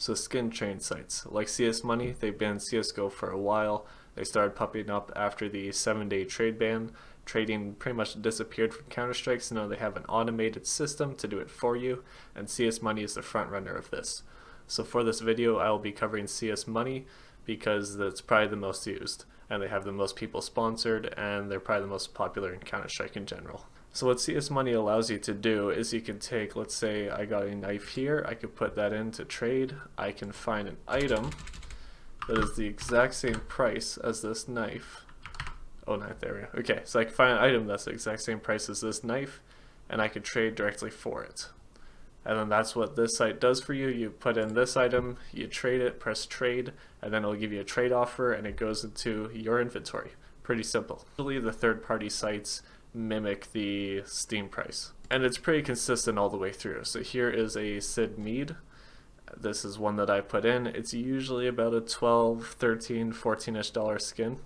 So skin trade sites like CS.MONEY, they've banned CSGO for a while. They started popping up after the 7-day trade ban. Trading pretty much disappeared from Counter-Strike, so now they have an automated system to do it for you, and CS.MONEY is the front runner of this. So for this video, I will be covering CS.MONEY because that's probably the most used, and they have the most people sponsored, and they're probably the most popular in Counter-Strike in general. So what CS.MONEY allows you to do is you can take, let's say I got a knife here, I could put that in to trade. I can find an item that is the exact same price as this knife. Oh, no, there we go. Okay, so I can find an item that's the exact same price as this knife, and I could trade directly for it. And then that's what this site does for you. You put in this item, you trade it, press trade, and then it'll give you a trade offer, and it goes into your inventory. Pretty simple. Usually the third-party sites mimic the Steam price, and it's pretty consistent all the way through. So here is a Sid Mead. This is one that I put in. It's usually about a $12, $13, $14-ish skin.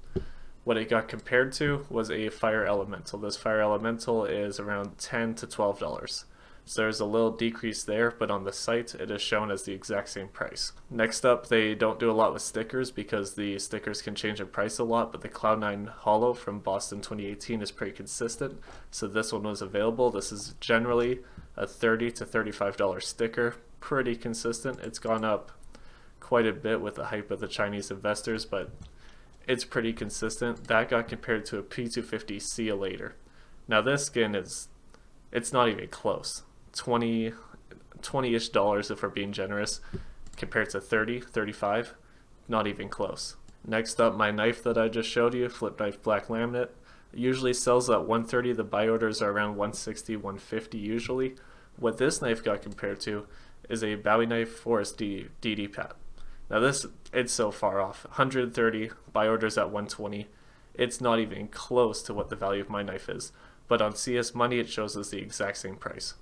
What it got compared to was a Fire Elemental. This Fire Elemental is around $10 to $12. So there's a little decrease there, but on the site it is shown as the exact same price. Next up, they don't do a lot with stickers because the stickers can change in price a lot, but the Cloud9 Holo from Boston 2018 is pretty consistent. So this one was available. This is generally a $30 to $35 sticker. Pretty consistent. It's gone up quite a bit with the hype of the Chinese investors, but it's pretty consistent. That got compared to a P250 See You Later. Now this skin it's not even close. 20-ish dollars if we're being generous, compared to 30, 35, not even close. Next up, my knife that I just showed you, Flip Knife Black Laminate, usually sells at 130. The buy orders are around 160, 150 usually. What this knife got compared to is a Bowie knife Forest DD Pat. Now it's so far off. 130, buy orders at 120. It's not even close to what the value of my knife is. But on CS.MONEY it shows us the exact same price.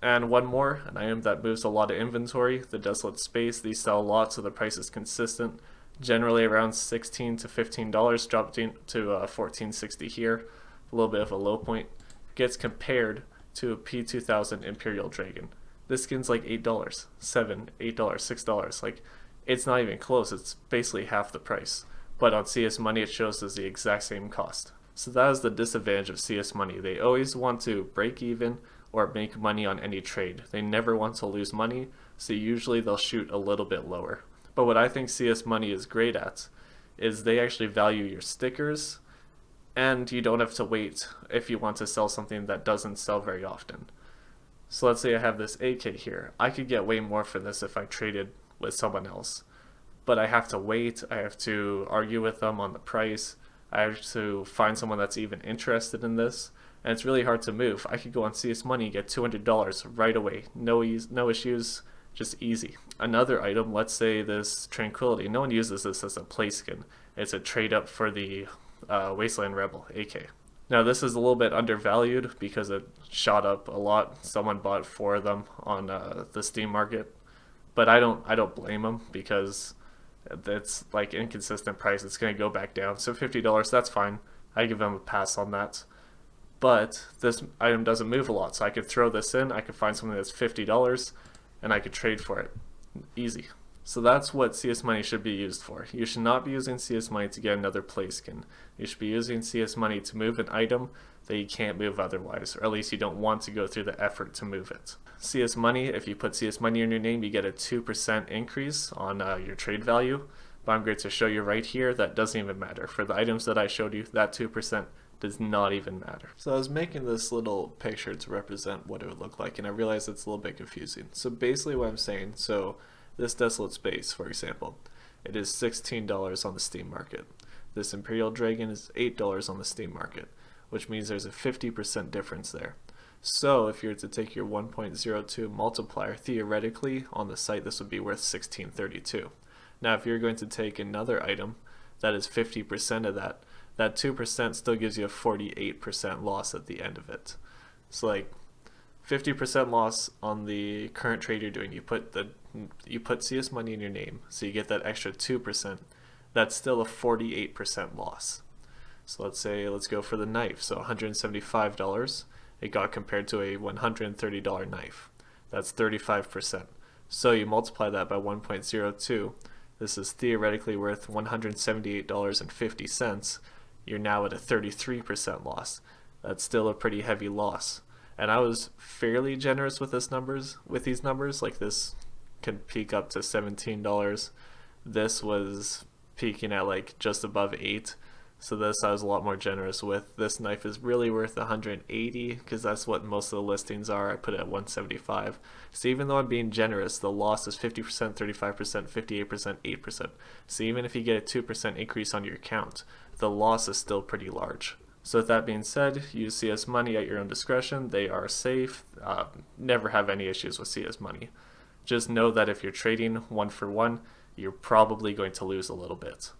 And one more, an item that moves a lot of inventory, the Desolate Space. These sell a lot, so the price is consistent. Generally around $16 to $15, dropped to $14.60 here. A little bit of a low point. Gets compared to a P2000 Imperial Dragon. This skin's like $8, $7, $8, $6. Like, it's not even close. It's basically half the price. But on CS.MONEY it shows us the exact same cost. So that is the disadvantage of CS.MONEY. They always want to break even or make money on any trade. They never want to lose money, so usually they'll shoot a little bit lower. But what I think CS.MONEY is great at is they actually value your stickers, and you don't have to wait if you want to sell something that doesn't sell very often. So let's say I have this AK here. I could get way more for this if I traded with someone else. But I have to wait, I have to argue with them on the price, I have to find someone that's even interested in this, and it's really hard to move. I could go on CS.MONEY and get $200 right away. No issues, just easy. Another item, let's say this Tranquility. No one uses this as a play skin. It's a trade up for the Wasteland Rebel AK. Now this is a little bit undervalued because it shot up a lot. Someone bought 4 of them on the Steam market, but I don't blame them because it's like inconsistent price. It's going to go back down. So $50, that's fine. I give them a pass on that. But this item doesn't move a lot, so I could throw this in. I could find something that's $50, and I could trade for it. Easy. So that's what CS.MONEY should be used for. You should not be using CS.MONEY to get another play skin. You should be using CS.MONEY to move an item that you can't move otherwise, or at least you don't want to go through the effort to move it. CS.MONEY, if you put CS.MONEY in your name, you get a 2% increase on your trade value. But I'm going to show you right here that doesn't even matter. For the items that I showed you, that 2% does not even matter. So I was making this little picture to represent what it would look like, and I realized it's a little bit confusing. So basically what I'm saying, so this Desolate Space, for example, it is $16 on the Steam market. This Imperial Dragon is $8 on the Steam market, which means there's a 50% difference there. So if you were to take your 1.02 multiplier, theoretically on the site this would be worth $16.32. Now if you're going to take another item that is 50% of that, that 2% still gives you a 48% loss at the end of it. So like 50% loss on the current trade you're doing. You put CS.MONEY in your name, so you get that extra 2%. That's still a 48% loss. So let's go for the knife. So $175. It got compared to a $130 knife. That's 35%. So you multiply that by 1.02. This is theoretically worth $178.50. You're now at a 33% loss. That's still a pretty heavy loss. And I was fairly generous with these numbers. Like this can peak up to $17. This was peaking at like just above 8. So this I was a lot more generous with. This knife is really worth 180 because that's what most of the listings are. I put it at 175. So even though I'm being generous, the loss is 50%, 35%, 58%, 8%. So even if you get a 2% increase on your account, the loss is still pretty large. So with that being said, use CS Money at your own discretion. They are safe. Never have any issues with CS Money. Just know that if you're trading one for one, you're probably going to lose a little bit.